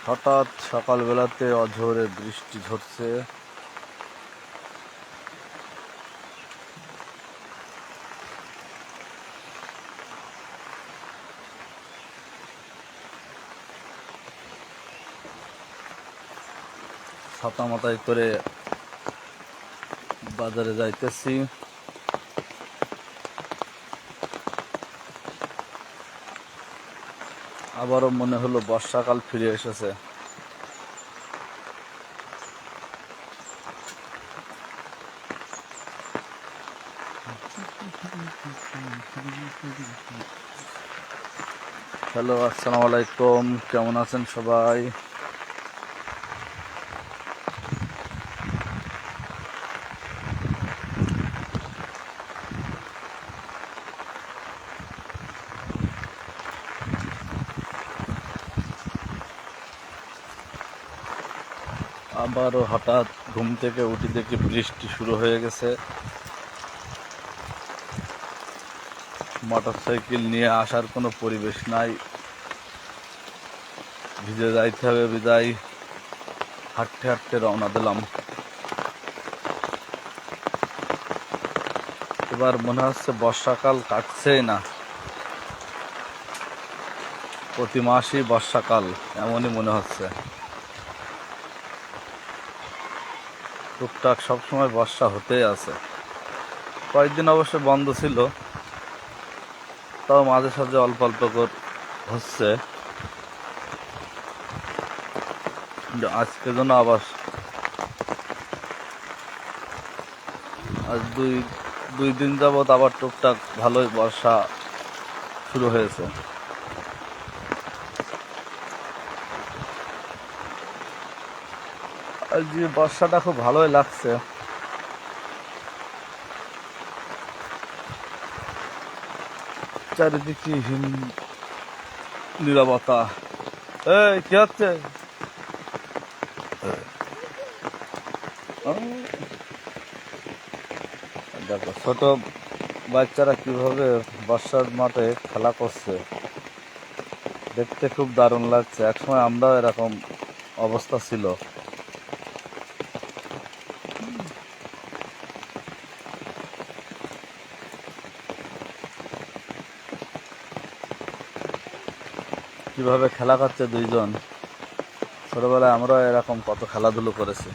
হঠাৎ সকালবেলাতে অঝোরে বৃষ্টি ঝরছে। ছাতা মাথায় করে বাজারে যাইতেছি। আবারও মনে হলো বর্ষাকাল ফিরে এসেছে। হ্যালো, আসসালামু আলাইকুম, কেমন আছেন সবাই? আবারও হঠাৎ ঘুম থেকে উঠে দেখি বৃষ্টি শুরু হয়ে গেছে। মোটরসাইকেল নিয়ে আসার কোনো পরিবেশ নাই, ভিজে যাইতে হবে বিদায় হাঁটতে হাঁটতে রওনা দিলাম। এবার মনে হচ্ছে বর্ষাকাল কাটছেই না, প্রতি মাসই বর্ষাকাল এমনই মনে হচ্ছে। টুকটাক সবসময় বর্ষা হতেই আছে। কয়েকদিন অবশ্য বন্ধ ছিল, তাও মাঝে সাঝে অল্প অল্প করে হচ্ছে। আজকে যেন আবার আজ দুই দিন যাবৎ আবার টুকটাক ভালোই বর্ষা শুরু হয়েছে। আর যে বর্ষাটা খুব ভালোই লাগছে। চারিদিকে নীরবতা। এই কি হচ্ছে? দেখো ছোট বাচ্চারা কিভাবে বর্ষার মাঠে খেলা করছে, দেখতে খুব দারুণ লাগছে। একসময় আমরাও এরকম অবস্থা ছিল। কিভাবে খেলা করছে দুইজন, ছোটবেলায় আমরা এরকম কত খেলাধুলো করেছি।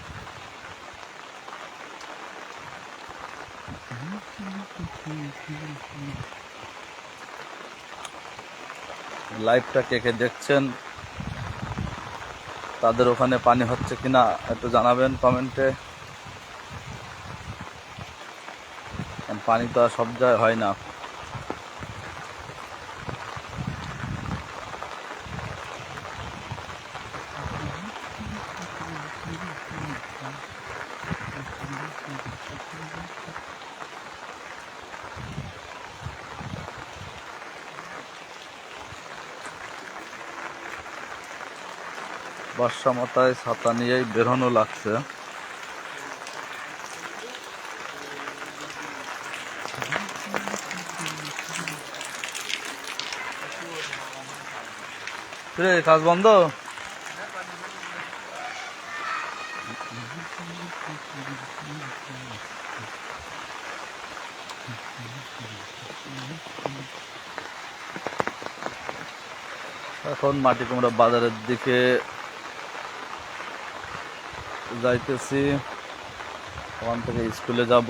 লাইভটা কে কে দেখছেন, তাদের ওখানে পানি হচ্ছে কিনা একটু জানাবেন কমেন্টে। পানি তো আর সব জায়গায় হয় না। বর্ষা মাথায় ছাতা নিয়েই বেরোনো লাগছে। কাজ বন্ধ? এখন মাটি কুমড়া বাজারের দিকে যাইতেছি, ওখান থেকে স্কুলে যাব।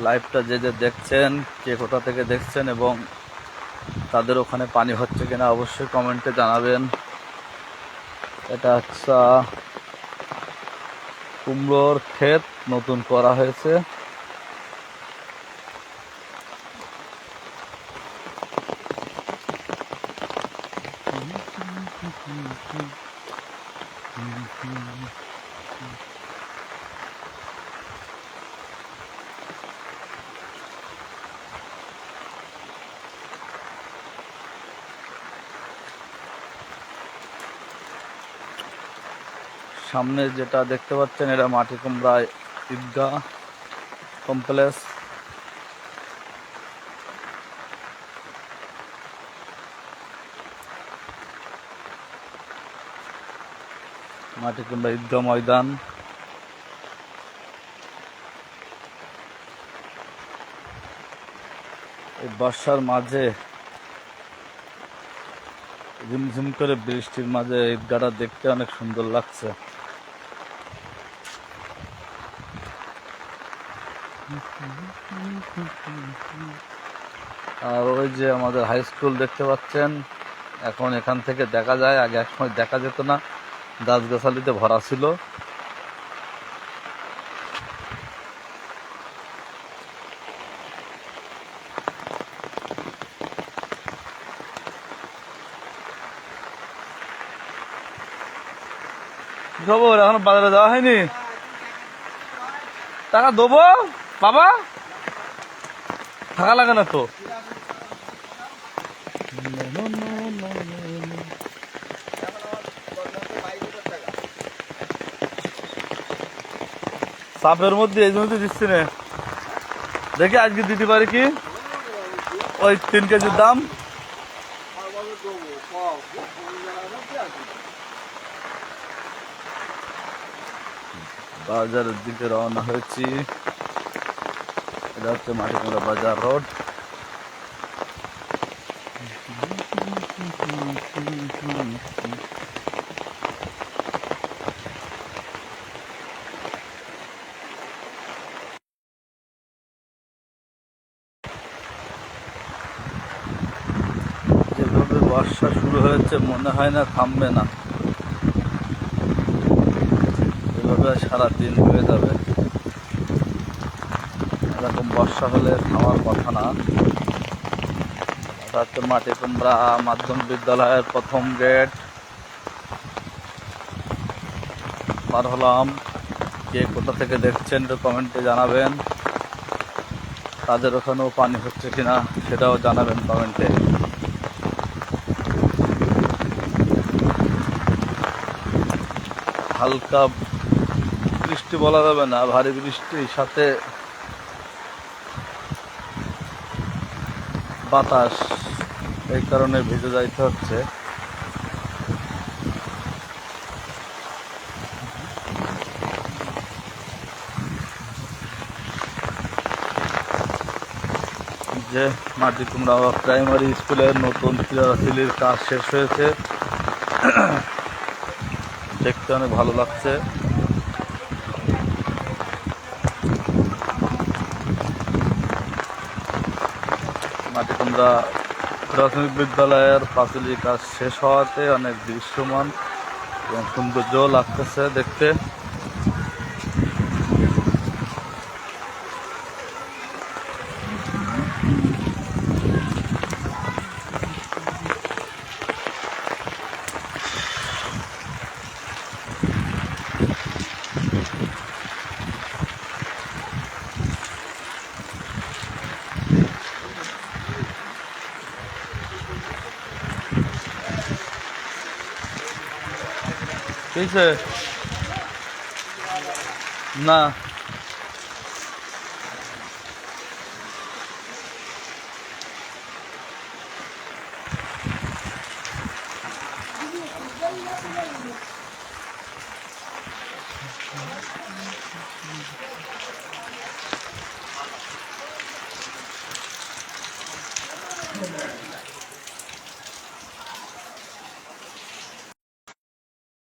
লাইভটা যে যে দেখছেন, কে কোথা থেকে দেখছেন এবং তাদের ওখানে পানি হচ্ছে কিনা অবশ্যই কমেন্টে জানাবেন। এটা একটা কুমড়োর ক্ষেত নতুন করা হয়েছে। সামনে যেটা দেখতে পাচ্ছেন এটা মাটি কুমড়া ঈদগাহ কমপ্লেক্স। মাটিকুন্ডা ঈদগাহ ময়দান। এই বর্ষার মাঝে ঝিমঝিম করে বৃষ্টির মাঝে ঈদগাহটা দেখতে অনেক সুন্দর লাগছে। আর ওই যে আমাদের হাই স্কুল দেখতে পাচ্ছেন, এখন এখান থেকে দেখা যায়, আগে একসময় দেখা যেত না, গাছগাছালিতে ভরা ছিল। কি খবর, এখন বাজারে যাওয়া হয়নি? টাকা দেবো বাবা, থাকা লাগে না তো। চাপের মধ্যে এই জন্য দিচ্ছি না, দেখি আজকে দিতে পারি কি। ওই 3 কেজির দাম। বাজারের দিকে রওনা হয়েছি। এটা হচ্ছে মাটিকুন্ডা বাজার রোড। যেভাবে বর্ষা শুরু হয়েছে মনে হয় না থামবে না, এভাবে সারাদিন হয়ে যাবে। এরকম বর্ষা হলে থামার কথা না। এটা হচ্ছে মাটিকুমড়া মাধ্যমিক বিদ্যালয়ের প্রথম গেট পার হলাম। কে কোথা থেকে দেখছেন একটু কমেন্টে জানাবেন। তাদের ওখানেও পানি হচ্ছে কিনা সেটাও জানাবেন কমেন্টে। হালকা বৃষ্টি বলা যাবে না, ভারী বৃষ্টির সাথে বাতাস, এই কারণে ভিজে যাইতে হচ্ছে। যে মাটিকুমড়া প্রাইমারি স্কুলের নতুন ক্রীড়াশিলির কাজ শেষ হয়েছে, দেখতে অনেক ভালো লাগছে। মাটিকুমড়া প্রাথমিক বিদ্যালয়ের পাঁচিলের কাজ শেষ হওয়াতে অনেক দৃশ্যমান এবং সৌন্দর্য লাগতেছে দেখতে। কিছে না